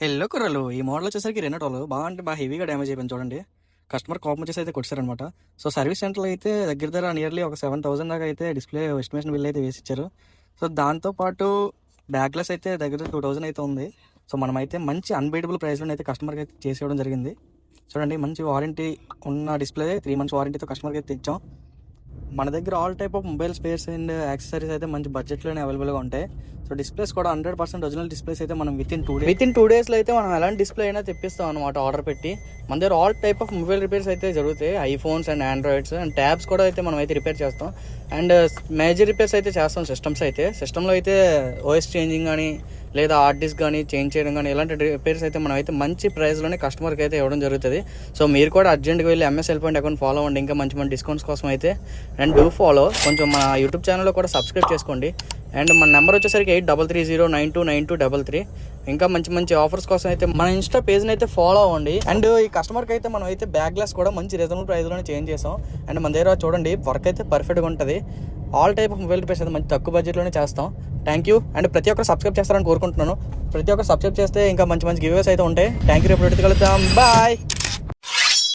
Hello కుర్రలు ఈ model వచ్చేసరికి రెనోటోలు బాగా హెవీగా డ్యామేజ్ అయిపోయింది చూడండి. కస్టమర్ కోపం వచ్చేసి అయితే కొట్టారనమాట. సో సర్వీస్ సెంటర్లో అయితే దగ్గర నియర్లీ ఒక 7,000 దాకా అయితే డిస్ప్లే ఎస్టిమేషన్ బిల్ అయితే వేసి ఇచ్చారు. సో దాంతోపాటు బ్యాక్లెస్ అయితే దగ్గర 2,000 అయితే ఉంది. సో మనమైతే మంచి అన్బీటబుల్ ప్రైస్లో అయితే కస్టమర్కి అయితే చేసి ఇవ్వడం జరిగింది. చూడండి, మంచి వారంటీ ఉన్న డిస్ప్లే 3 months వారంటీతో కస్టమర్కి అయితే ఇచ్చాం. మన దగ్గర all type of mobile spares and accessories అయితే మంచి బడ్జెట్లోనే అవైలబుల్గా ఉంటాయి. సో డిస్ప్లేస్ కూడా 100% ఒరిజినల్ డిస్ప్లేస్ అయితే మనం విత్ ఇన్ టూ డేస్లో అయితే మనం ఎలాంటి డిస్ప్లే అయినా తెప్పిస్తాం అనమాట ఆర్డర్ పెట్టి. మన దగ్గర all type of mobile repairs అయితే జరుగుతాయి. IPhones and Androids and tabs కూడా అయితే మనం అయితే రిపేర్ చేస్తాం. అండ్ మేజర్ రిపేర్స్ అయితే చేస్తాం. సిస్టంలో అయితే ఓఎస్ చేంజింగ్ కానీ లేదా హార్డ్ డిస్క్ కానీ చేంజ్ చేయడం కానీ ఇలాంటి రిపేర్స్ అయితే మనం అయితే మంచి ప్రైస్లోనే కస్టమర్కి అయితే ఇవ్వడం జరుగుతుంది. సో మీరు కూడా అర్జెంట్గా వెళ్ళి MS help point account follow అవ్వండి. ఇంకా మంచి మంచి డిస్కౌంట్స్ కోసం అయితే అండ్ డూ ఫాలో. కొంచెం మన యూట్యూబ్ ఛానల్లో కూడా సబ్స్క్రైబ్ చేసుకోండి. అండ్ మన నెంబర్ వచ్చేసరికి 8330929233. ఇంకా మంచి మంచి ఆఫర్స్ కోసం అయితే మన ఇన్స్టా పేజ్ని అయితే ఫాలో అవ్వండి. అండ్ ఈ కస్టమర్కి అయితే మనం అయితే బ్యాక్ గ్లాస్ కూడా మంచి రీజనబుల్ ప్రైస్లోనే చేంజ్ చేసాం. అండ్ మన దగ్గర చూడండి వర్క్ అయితే పర్ఫెక్ట్గా ఉంటుంది. All type of mobile repairs అయితే మంచి తక్కువ బడ్జెట్లోనే చేస్తాం. Thank you. అండ్ ప్రతి ఒక్కరు సబ్స్క్రైబ్ చేస్తారని కోరుకుంటున్నాను. ప్రతి ఒక్కరు సబ్స్క్రైబ్ చేస్తే ఇంకా మంచి మంచి గివ్వేస్ అయితే ఉంటాయి. Thank you. రేపు కలుద్దాం. బాయ్.